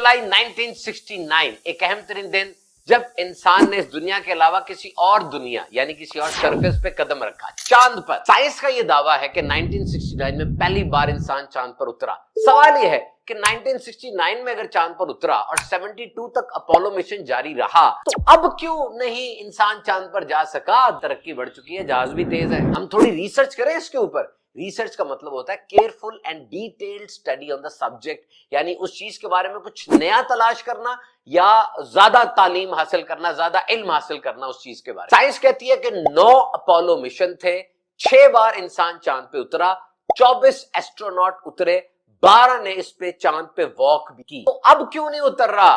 जुलाई 1969 एक अहम तरीन दिन जब इंसान ने इस दुनिया के अलावा किसी और दुनिया यानी किसी और सरफेस पे कदम रखा, चांद पर। साइंस का ये दावा है कि 1969 में पहली बार इंसान चांद पर उतरा। सवाल ये है कि 1969 में अगर चांद पर उतरा और 72 तक अपोलो मिशन जारी रहा तो अब क्यों नहीं इंसान चांद पर जा सका? तरक्की बढ़ चुकी है, जहाज भी तेज है। हम थोड़ी रिसर्च करें इसके ऊपर। रिसर्च का मतलब होता है careful and detailed study on the subject, यानी उस चीज के बारे में कुछ नया तलाश करना या ज्यादा तालीम हासिल करना, ज्यादा इल्म हासिल करना उस चीज के बारे में। साइंस कहती है कि 9 अपोलो मिशन थे, 6 बार इंसान चांद पे उतरा, 24 एस्ट्रोनॉट उतरे, 12 ने इस पे चांद पे वॉक भी की। तो अब क्यों नहीं उतर रहा?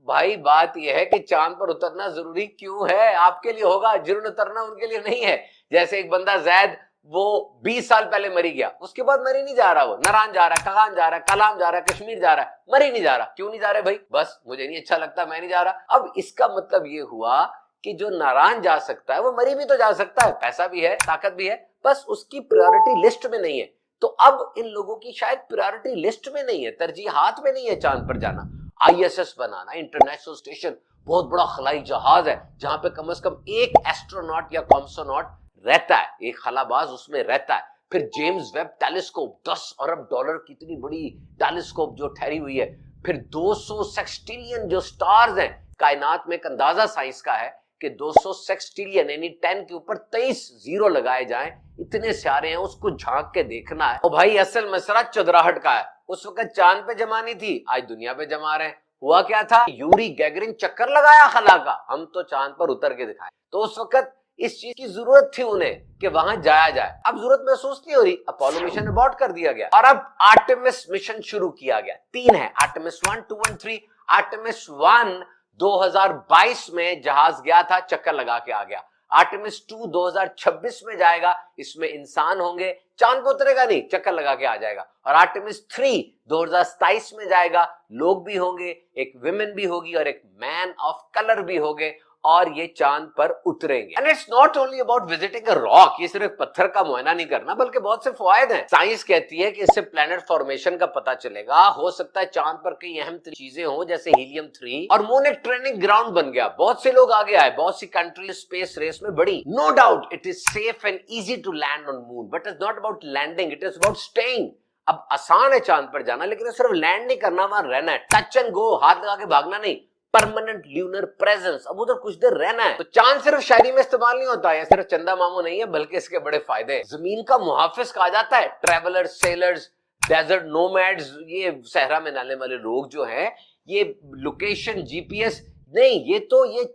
भाई बात यह है कि चांद पर उतरना जरूरी क्यों है? आपके लिए होगा, जिन्होंने उतरना उनके लिए नहीं है। जैसे एक बंदा जैद, वो 20 साल पहले मरी गया, उसके बाद मरी नहीं जा रहा, वो नारायण जा रहा है, कगान जा रहा है, कलाम जा रहा है, कश्मीर जा रहा है, मरी नहीं जा रहा। क्यों नहीं जा रहे भाई? बस मुझे नहीं अच्छा लगता, मैं नहीं जा रहा। अब इसका मतलब ये हुआ कि जो नारायण जा सकता है वो मरी भी तो जा सकता है, पैसा भी है, ताकत भी है, बस उसकी प्रायोरिटी लिस्ट में नहीं है। तो अब इन लोगों की शायद प्रायोरिटी लिस्ट में नहीं है, तरजीहात में नहीं है चांद पर जाना। ISS बनाना, इंटरनेशनल स्टेशन, बहुत बड़ा खलाई जहाज है जहां पे कम से कम एक एस्ट्रोनॉट या कॉम्सोनॉट रहता है, एक खलाबाज उसमें रहता है। फिर जेम्स वेब टेलीस्कोप, 10 अरब डॉलर की इतनी बड़ी टेलीस्कोप जो ठहरी हुई है। फिर 200 सेक्सटिलियन जो स्टार्स हैं कायनात में, एक अंदाजा साइंस का है कि 200 सेक्सटिलियन यानी 10 के ऊपर 23 जीरो लगाए जाएं, इतने सारे हैं, उसको झांक के देखना है। और भाई असल मसला चुदराहट का है। उस वक्त चांद पे जमानी थी, आज दुनिया पे जमा रहे हैं। हुआ क्या था? यूरी गैगरिन चक्कर लगाया खला का, हम तो चांद पर उतर के दिखाए। तो उस वक्त इस चीज की जरूरत थी उन्हें कि वहां जाया जाए। अब जरूरत महसूस नहीं हो रही, अपोलो मिशन अबॉर्ट कर दिया गया और अब आर्टेमिस मिशन शुरू किया गया। 3 है, आर्टेमिस 1, 2 और 3। आर्टेमिस 1 2022 में जहाज गया था, चक्कर लगा के आ गया। आर्टेमिस 2 2026 में जाएगा, इसमें इंसान होंगे, चांद पर उतरेगा नहीं, चक्कर लगा के आ जाएगा। और आर्टेमिस 3 2027 में जाएगा, लोग भी होंगे, एक विमेन भी होगी और एक मैन ऑफ कलर भी होंगे और ये चांद पर उतरेंगे। And it's not only about visiting a rock, ये सिर्फ पत्थर का मुआयना नहीं करना, बल्कि बहुत से फायदे हैं। साइंस कहती है कि इससे प्लैनेट फॉर्मेशन का पता चलेगा, हो सकता है चांद पर कई अहम चीजें हो जैसे हीलियम 3, और मून एक ट्रेनिंग ग्राउंड बन गया, बहुत से लोग आगे आए, बहुत सी कंट्री स्पेस रेस में बढ़ी। No doubt it is safe and easy to land on moon, but it's not about landing, it is about staying. अब आसान है चांद पर जाना, लेकिन सिर्फ लैंड नहीं करना, वहां रहना है, टच एंड गो, हाथ लगा के भागना नहीं, परमानेंट ल्यूनर प्रेजेंस, अब उधर कुछ देर रहना है। तो चांद सिर्फ शायरी में इस्तेमाल नहीं होता है, सिर्फ चंदा मामू नहीं है, बल्कि इसके बड़े फायदे हैं। जमीन का मुहाफिज कहा जाता है, ट्रेवलर्स, सेलर्स, डेजर्ट नोमैड्स, ये सहरा में नाने वाले लोग जो हैं, ये लोकेशन GPS नहीं, ये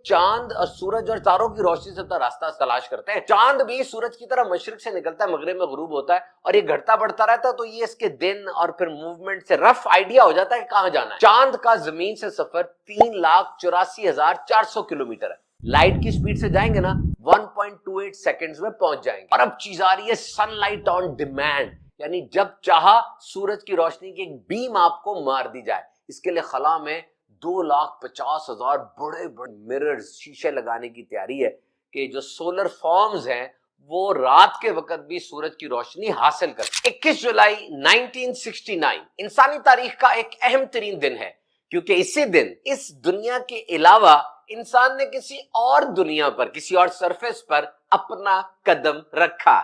चांद और सूरज और तारों की रोशनी से अपना रास्ता तलाश करते हैं। चांद भी सूरज की तरह मशरिक से निकलता है, मगरिब में गुरूब होता है और ये घटता बढ़ता रहता है, तो ये इसके दिन और फिर मूवमेंट से रफ आइडिया हो जाता है कि कहां जाना है। चांद का जमीन से सफर 3,84,400 किलोमीटर है। लाइट की स्पीड से जाएंगे ना 1.28 सेकेंड्स में पहुंच जाएंगे। और अब चीज आ रही है सनलाइट ऑन डिमांड, यानी जब चाहा सूरज की रोशनी की एक बीम आपको मार दी जाए। इसके लिए खला में 2,50,000 बड़े बड़े मिरर्स, शीशे लगाने की तैयारी है कि जो सोलर फॉर्म्स हैं वो रात के वक्त भी सूरज की रोशनी हासिल कर। 21 जुलाई 1969 इंसानी तारीख का एक अहम तरीन दिन है, क्योंकि इसी दिन इस दुनिया के अलावा इंसान ने किसी और दुनिया पर, किसी और सरफेस पर अपना कदम रखा,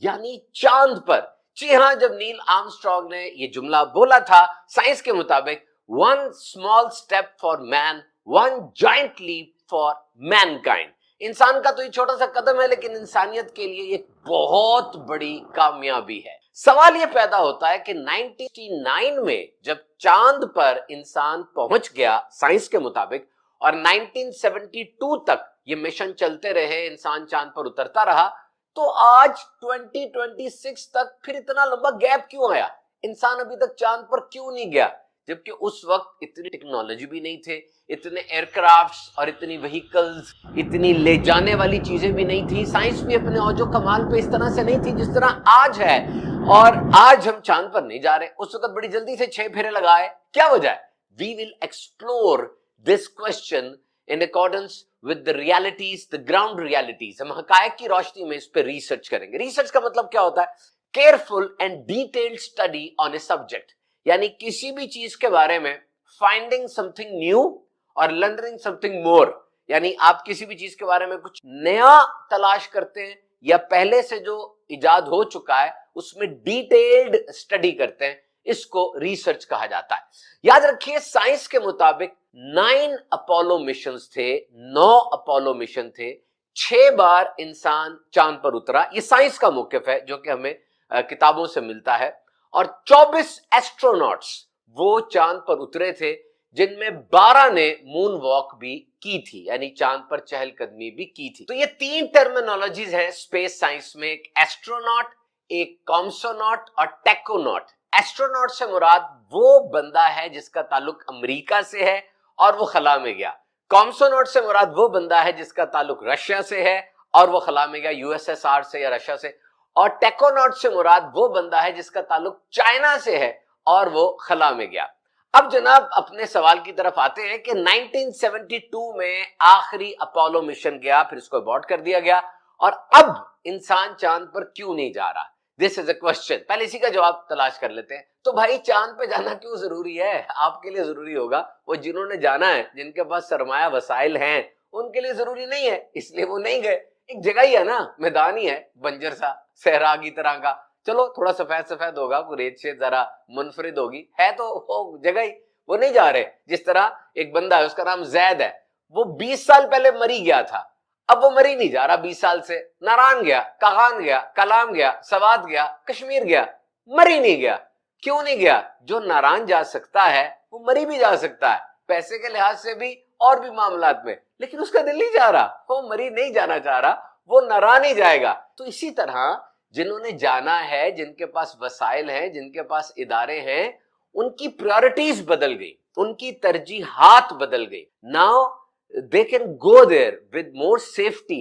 यानी चांद पर। जी हां, जब नील आर्मस्ट्रांग ने यह जुमला बोला था, साइंस के मुताबिक one small step for man, one giant leap for mankind। इंसान का तो ये छोटा सा कदम है, लेकिन इंसानियत के लिए एक बहुत बड़ी कामयाबी है। सवाल ये पैदा होता है कि 1969 में जब चांद पर इंसान पहुंच गया साइंस के मुताबिक, और 1972 तक ये मिशन चलते रहे, इंसान चांद पर उतरता रहा, तो आज 2026 तक फिर इतना लंबा गैप क्यों आया? इंसान अभी तक चांद पर क्यों नहीं गया? जबकि उस वक्त इतनी टेक्नोलॉजी भी नहीं थे, इतने एयरक्राफ्ट्स और इतनी व्हीकल्स, इतनी ले जाने वाली चीजें भी नहीं थी। साइंस भी अपने औजो कमाल पे इस तरह से नहीं थी जिस तरह आज है, और आज हम चांद पर नहीं जा रहे। उस वक्त बड़ी जल्दी से 6 फेरे लगाए, क्या वजह है? We will explore this question in accordance with the realities, the ground realities. हम हकायक की रोशनी में इस पे रिसर्च करेंगे। रिसर्च का मतलब क्या होता है? Careful and detailed study on a subject, यानी किसी भी चीज के बारे में फाइंडिंग समथिंग न्यू और लर्निंग समथिंग मोर, यानी आप किसी भी चीज के बारे में कुछ नया तलाश करते हैं या पहले से जो इजाद हो चुका है उसमें डिटेल्ड स्टडी करते हैं, इसको रिसर्च कहा जाता है। याद रखिए, साइंस के मुताबिक 9 अपोलो मिशंस थे, 9 अपोलो मिशन थे, 6 बार इंसान चांद पर उतरा, ये साइंस का मौकिफ है जो कि हमें किताबों से मिलता है, और 24 एस्ट्रोनॉट्स वो चांद पर उतरे थे, जिनमें 12 ने मून वॉक भी की थी, यानी चांद पर चहलकदमी भी की थी। तो ये 3 टर्मिनोलॉजीज हैं स्पेस साइंस में, एक एस्ट्रोनॉट, एक कॉम्सोनॉट और टेकोनॉट। एस्ट्रोनॉट से मुराद वो बंदा है जिसका ताल्लुक अमेरिका से है और वो खला में गया। कॉम्सोनॉट से मुराद वो बंदा है जिसका ताल्लुक रशिया से है और वो खला में गया, यूएसएसआर से या रशिया से। और टेकोनॉट से मुराद वो बंदा है जिसका ताल्लुक चाइना से है और वो खला में गया। अब जनाब अपने सवाल की तरफ आते हैं कि 1972 में आखिरी अपोलो मिशन गया, फिर इसको अबॉर्ट कर दिया गया, और अब इंसान चांद पर क्यों नहीं जा रहा? This is a question. पहले इसी का जवाब तलाश कर लेते हैं। तो भाई चांद पे जाना क्यों जरूरी है? आपके लिए जरूरी होगा, वो जिन्होंने जाना है, जिनके पास सरमाया वसाइल हैं, उनके लिए जरूरी नहीं है, इसलिए वो नहीं गए। एक जगह ही है ना, मैदान ही है, बंजर सा, सहरा की तरह का, चलो थोड़ा सफेद सफेद होगा, रेत से जरा मुनफरिद होगी, है तो वो जगह ही, वो नहीं जा रहे। जिस तरह एक बंदा है, उसका नाम जैद है, वो 20 साल पहले मरी गया था, अब वो मरी नहीं जा रहा 20 साल से। नारान गया, कागान गया, कलाम गया, सवात गया, कश्मीर गया, मरी नहीं गया। क्यों नहीं गया? जो नारान जा सकता है वो मरी भी जा सकता है, पैसे के लिहाज से भी और भी मामलात में, लेकिन उसका दिल नहीं जा रहा, वो मरी नहीं जाना चाह रहा, वो नारान ही जाएगा। तो इसी तरह जिन्होंने जाना है, जिनके पास वसाइल हैं, जिनके पास इदारे हैं, उनकी प्रायोरिटीज बदल गई, उनकी तरजीहात बदल गई। Now they can go there with more safety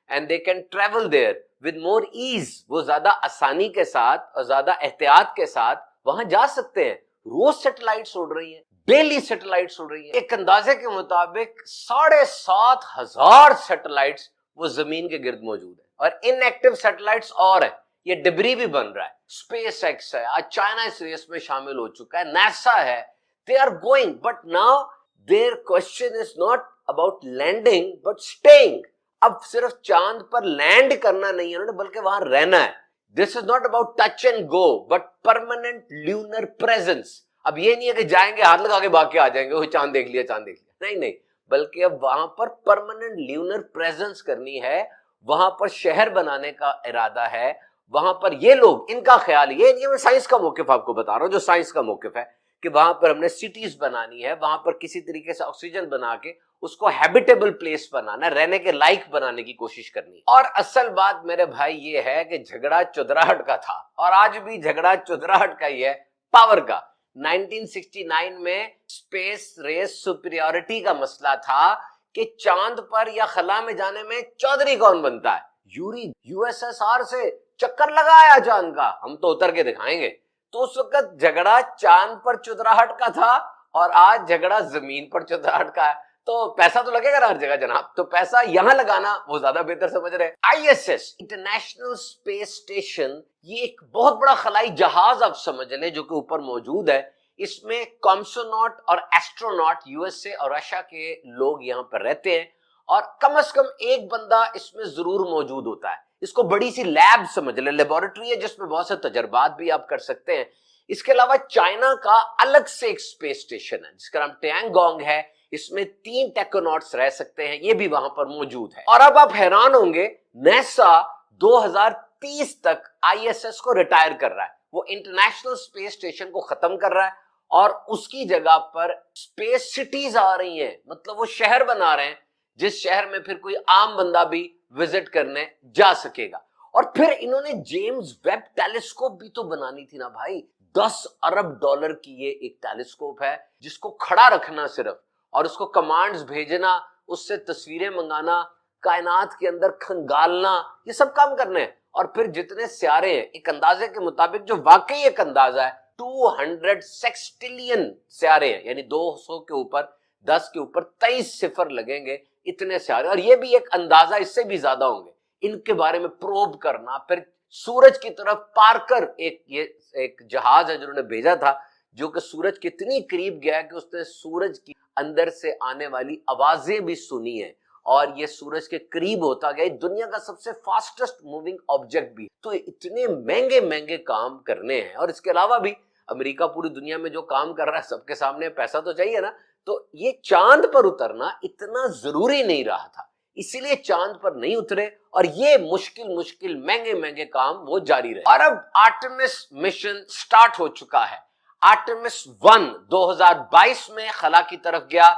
and they can travel there with more ease। वो ज्यादा आसानी के साथ और ज्यादा एहतियात के साथ वहां जा सकते हैं। रोज सैटेलाइट्स उड़ रही हैं, डेली सैटेलाइट्स उड़ रही हैं। एक अंदाजे के मुताबिक 7,500 सैटेलाइट्स वो जमीन के गिर्द मौजूद है, और इनएक्टिव सैटेलाइट्स और है, ये डिब्री भी बन रहा है। स्पेस एक्स है, आज चाइना इस रेस में शामिल हो चुका है, नासा है, they are going, but now their question is not about landing but staying. अब सिर्फ चांद पर लैंड करना नहीं है उन्होंने, बल्कि वहां रहना है। This is not about touch and go but permanent lunar presence. अब ये नहीं है कि जाएंगे हाथ लगा के भाग के आ जाएंगे, वो चांद देख लिया, चांद देख लिया, नहीं नहीं, बल्कि अब वहां पर परमानेंट ल्यूनर प्रेजेंस करनी है, वहां पर शहर बनाने का इरादा है, वहां पर ये लोग, इनका ख्याल, ये मैं साइंस का मौकिफ आपको बता रहा हूं, जो साइंस का मौकिफ है कि वहां पर हमने सिटीज बनानी है, वहां पर किसी तरीके से ऑक्सीजन बना के उसको हैबिटेबल प्लेस बनाना, रहने के लायक बनाने की कोशिश करनी। और असल बात मेरे भाई ये है कि झगड़ा चुदराहट का था, और आज भी झगड़ा चुदराहट का ही है, पावर का। 1969 में स्पेस रेस सुपीरियरिटी का मसला था कि चांद पर या खला में जाने में चौधरी कौन बनता है। यूरी यूएसएसआर से चक्कर लगाया चांद का, हम तो उतर के दिखाएंगे। तो उस वक्त झगड़ा चांद पर चुदराहट का था, और आज झगड़ा जमीन पर चुदराहट का है। तो पैसा तो लगेगा ना हर जगह जनाब, तो पैसा यहां लगाना वो ज्यादा बेहतर समझ रहे हैं। आईएसएस, इंटरनेशनल स्पेस स्टेशन, ये एक बहुत बड़ा खलाई जहाज आप समझ लें जो कि ऊपर मौजूद है। इसमें कॉम्सोनॉट और एस्ट्रोनॉट, यूएसए और रशिया के लोग यहां पर रहते हैं, और कम से कम एक बंदा इसमें जरूर मौजूद होता है। इसको बड़ी सी लैब समझ ले, लेबोरेटरी है जिसमें बहुत से तजर्बात भी आप कर सकते हैं। इसके अलावा चाइना का अलग से एक स्पेस स्टेशन है जिसका नाम टियांगोंग है, इसमें 3 टेक्नोनॉट्स रह सकते हैं, ये भी वहां पर मौजूद है। और अब आप हैरान होंगे, नासा 2030 तक आईएसएस को रिटायर कर रहा है, वो इंटरनेशनल स्पेस स्टेशन को खत्म कर रहा है, और उसकी जगह पर स्पेस सिटीज आ रही हैं, मतलब वो शहर बना रहे हैं जिस शहर में फिर कोई आम बंदा भी विजिट करने जा सकेगा। और फिर इन्होंने जेम्स वेब टेलीस्कोप भी तो बनानी थी ना भाई, 10 अरब डॉलर की ये एक टेलीस्कोप है जिसको खड़ा रखना सिर्फ, और उसको कमांड्स भेजना, उससे तस्वीरें मंगाना, कायनात के अंदर खंगालना, ये सब काम करने हैं। और फिर जितने सियारे हैं, एक अंदाजे के मुताबिक जो वाकई एक अंदाजा है, 200 सेक्सटिलियन सियारे हैं, यानी 200 के ऊपर 10 के ऊपर 23 सिफर लगेंगे, इतने सियारे। और ये भी एक अंदाजा, इससे भी ज्यादा होंगे। इनके बारे में प्रोब करना, फिर सूरज की तरफ पार्कर एक जहाज है जिन्होंने भेजा था, जो कि सूरज के इतनी करीब गया कि उसने सूरज की अंदर से आने वाली आवाजें भी सुनी है और ये सूरज के करीब होता गया। दुनिया का सबसे फास्टेस्ट मूविंग ऑब्जेक्ट भी। तो इतने महंगे महंगे काम करने हैं और इसके अलावा भी अमेरिका पूरी दुनिया में जो काम कर रहा है सबके सामने पैसा तो चाहिए ना, तो ये चांद पर उतरना इतना जरूरी नहीं रहा था, इसीलिए चांद पर नहीं उतरे और ये मुश्किल महंगे महंगे काम वो जारी रहे। और अब आर्टेमिस मिशन स्टार्ट हो चुका है। आर्टेमिस 1 2022 में खला की तरफ गया,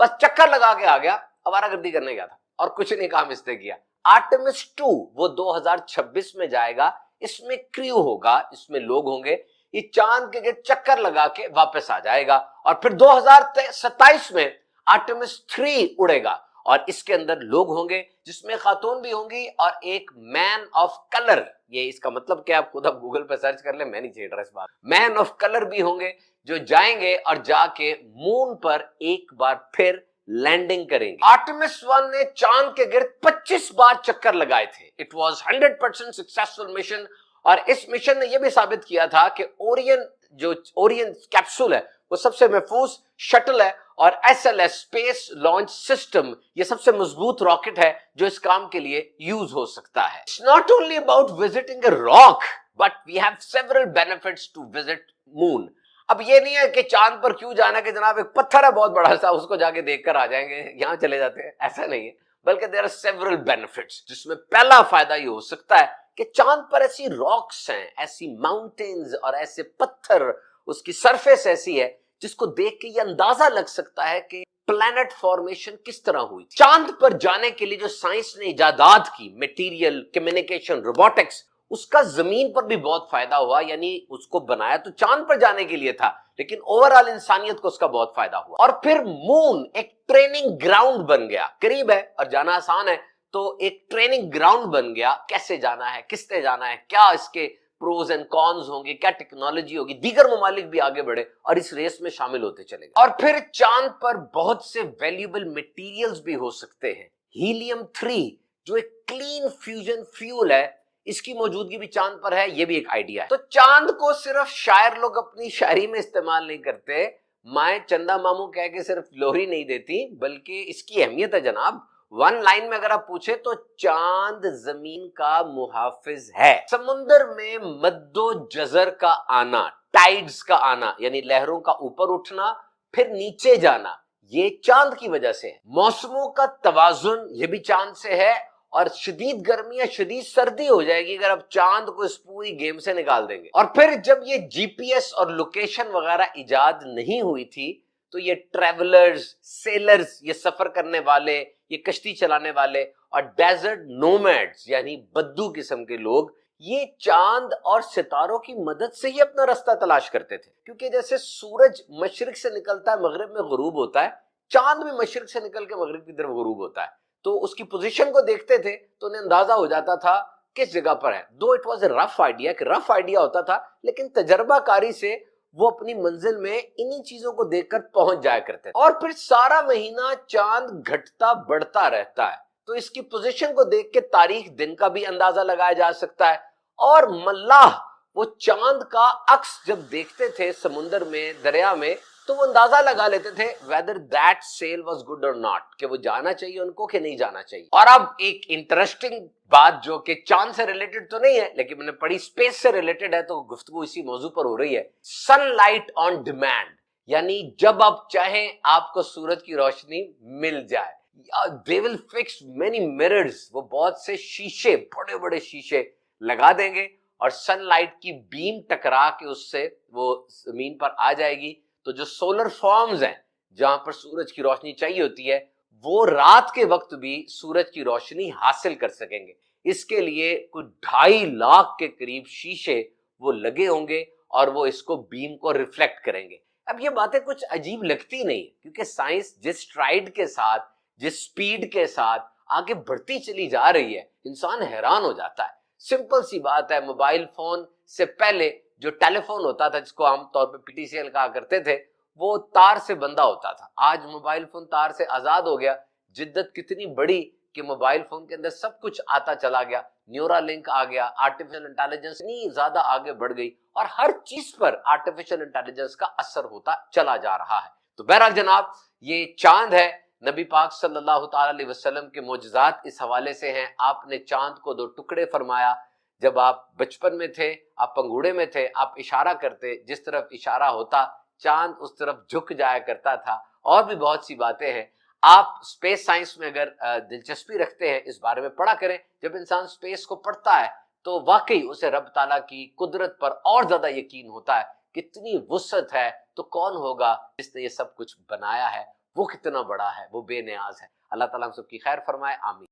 बस चक्कर लगा के आ गया, आवारागर्दी करने गया था और कुछ नहीं काम इसने किया। आर्टेमिस 2 वो 2026 में जाएगा, इसमें क्रू होगा, इसमें लोग होंगे, ये चांद के चक्कर लगा के वापस आ जाएगा। और फिर 2027 में आर्टेमिस 3 उड़ेगा और इसके अंदर लोग होंगे जिसमें खातून भी होंगी और एक मैन ऑफ कलर, ये इसका मतलब क्या आप खुद गूगल पे सर्च कर ले, मैं नहीं छेड़ रहा इस बात, मैन ऑफ कलर भी होंगे जो जाएंगे और जाके मून पर एक बार फिर लैंडिंग करेंगे। आर्टेमिस 1 ने चांद के गिर्द 25 बार चक्कर लगाए थे। इट वाज 100% सक्सेसफुल मिशन और इस मिशन ने यह भी साबित किया था कि ओरियन कैप्सूल है वो सबसे महफूज शटल है और SLS स्पेस लॉन्च सिस्टम ये सबसे मजबूत रॉकेट है जो इस काम के लिए यूज हो सकता है। It's not only about visiting a rock but we have several benefits to visit moon. अब ये नहीं है कि चांद पर क्यों जाना कि जनाब एक पत्थर है बहुत बड़ा सा उसको जाके देखकर आ जाएंगे, यहां चले जाते हैं, ऐसा नहीं है, बल्कि देयर आर सेवरल बेनिफिट्स, जिसमें पहला फायदा ये हो सकता है कि चांद पर ऐसी रॉक्स हैं, ऐसी माउंटेन्स और ऐसे पत्थर, उसकी सरफेस ऐसी है जिसको देख के ये अंदाजा लग सकता है कि प्लैनेट फॉर्मेशन किस तरह हुई थी। चांद पर जाने के लिए जो साइंस ने इजादात की, मटेरियल, कम्युनिकेशन, रोबोटिक्स, उसका जमीन पर भी बहुत फायदा हुआ। यानी उसको बनाया तो चांद पर जाने के लिए था लेकिन ओवरऑल इंसानियत को उसका बहुत फायदा हुआ। और फिर मून एक ट्रेनिंग ग्राउंड बन गया, करीब है और जाना आसान है, तो एक ट्रेनिंग ग्राउंड बन गया। कैसे जाना है, किससे जाना है, क्या इसके प्रोज एंड कॉन्स होंगे, क्या टेक्नोलॉजी होगी, दीगर ममालिक भी आगे बढ़े और इस रेस में शामिल होते चले गए। और फिर चांद पर बहुत से वैल्यूएबल मटेरियल्स भी हो सकते हैं। हीलियम 3 जो एक क्लीन फ्यूजन फ्यूल है, इसकी मौजूदगी भी चांद पर है, ये भी एक आइडिया है। तो चांद को सिर्फ शायर लोग अपनी शायरी में इस्तेमाल नहीं करते, माए चंदा मामू कह के सिर्फ लोरी नहीं देती, बल्कि इसकी अहमियत है जनाब। वन लाइन में अगर आप पूछे तो चांद जमीन का मुहाफिज है। समुद्र में मद्दो जजर का आना, टाइड्स का आना, यानी लहरों का ऊपर उठना फिर नीचे जाना, ये चांद की वजह से है। मौसमों का तवाजुन ये भी चांद से है और शदीद गर्मी या शदीद सर्दी हो जाएगी अगर आप चांद को इस पूरी गेम से निकाल देंगे। और फिर जब ये जीपीएस और लोकेशन वगैरह इजाद नहीं हुई थी तो ये ट्रेवलर्स, सेलर्स, ये सफर करने वाले, ये कश्ती चलाने वाले और डेजर्ट नोमैड्स यानी बद्दू किस्म के लोग, ये चांद और सितारों की मदद से ही अपना रास्ता तलाश करते थे। क्योंकि जैसे सूरज मशरिक से निकलता है मगरिब में गुरूब होता है, चांद भी मशरिक से निकल के मगरिब की तरफ गुरूब होता है, तो उसकी पोजीशन को देखते थे तो उन्हें अंदाजा हो जाता था किस जगह पर है। दो it was a rough idea होता था, लेकिन तजर्बाकारी से वो अपनी मंजिल में इन्हीं चीजों को देखकर पहुंच जाया करते थे। और फिर सारा महीना चांद घटता बढ़ता रहता है, तो इसकी पोजीशन को देख के तारीख दिन का भी अंदाजा लगाया जा सकता है। और मल्लाह वो चांद का अक्स जब देखते थे समुद्र में, दरिया में, तो वो अंदाजा लगा लेते थे whether that sale was good और नॉट, कि वो जाना चाहिए उनको कि नहीं जाना चाहिए। और अब एक इंटरेस्टिंग बात जो कि चांद से रिलेटेड तो नहीं है लेकिन मैंने पढ़ी स्पेस से रिलेटेड है, तो गुफ्तगू इसी मौजू पर हो रही है। सनलाइट ऑन डिमांड, यानी जब आप चाहें आपको सूरज की रोशनी मिल जाए। They will fix many mirrors, वो बहुत से शीशे, बड़े बड़े शीशे लगा देंगे और सनलाइट की बीम टकरा के उससे वो जमीन पर आ जाएगी। तो जो सोलर फॉर्म्स हैं जहां पर सूरज की रोशनी चाहिए होती है, वो रात के वक्त भी सूरज की रोशनी हासिल कर सकेंगे। इसके लिए कुछ 2.5 लाख के करीब शीशे वो लगे होंगे और वो इसको बीम को रिफ्लेक्ट करेंगे। अब ये बातें कुछ अजीब लगती नहीं, क्योंकि साइंस जिस स्ट्राइड के साथ, जिस स्पीड के साथ आगे बढ़ती चली जा रही है, इंसान हैरान हो जाता है। सिंपल सी बात है, मोबाइल फोन से पहले जो टेलीफोन होता था, जिसको आमतौर पे PTCL कहा करते थे, वो तार से बंधा होता था। आज मोबाइल फोन तार से आजाद हो गया। जिद्दत कितनी बड़ी کہ موبائل فون کے اندر سب کچھ آتا چلا گیا، نیورا لنک آ گیا، آرٹیفیشل انٹیلیجنس اتنی زیادہ آگے بڑھ گئی اور ہر چیز پر آرٹیفیشل انٹیلیجنس کا اثر ہوتا چلا جا رہا ہے۔ تو بہرحال جناب یہ چاند ہے، نبی پاک صلی اللہ تعالی علیہ وسلم کے معجزات اس حوالے سے ہیں۔ آپ نے چاند کو 2 ٹکڑے فرمایا، جب آپ بچپن میں تھے، آپ پنگوڑے میں تھے، آپ اشارہ کرتے، جس طرف اشارہ ہوتا چاند اس طرف جھک جایا کرتا تھا، اور بھی بہت سی باتیں ہیں۔ آپ اسپیس سائنس میں اگر دلچسپی رکھتے ہیں اس بارے میں پڑھا کریں، جب انسان اسپیس کو پڑھتا ہے تو واقعی اسے رب تعالیٰ کی قدرت پر اور زیادہ یقین ہوتا ہے، کتنی وسعت ہے تو کون ہوگا جس نے یہ سب کچھ بنایا ہے، وہ کتنا بڑا ہے، وہ بے نیاز ہے۔ اللہ تعالیٰ ہم سب کی خیر فرمائے، آمین۔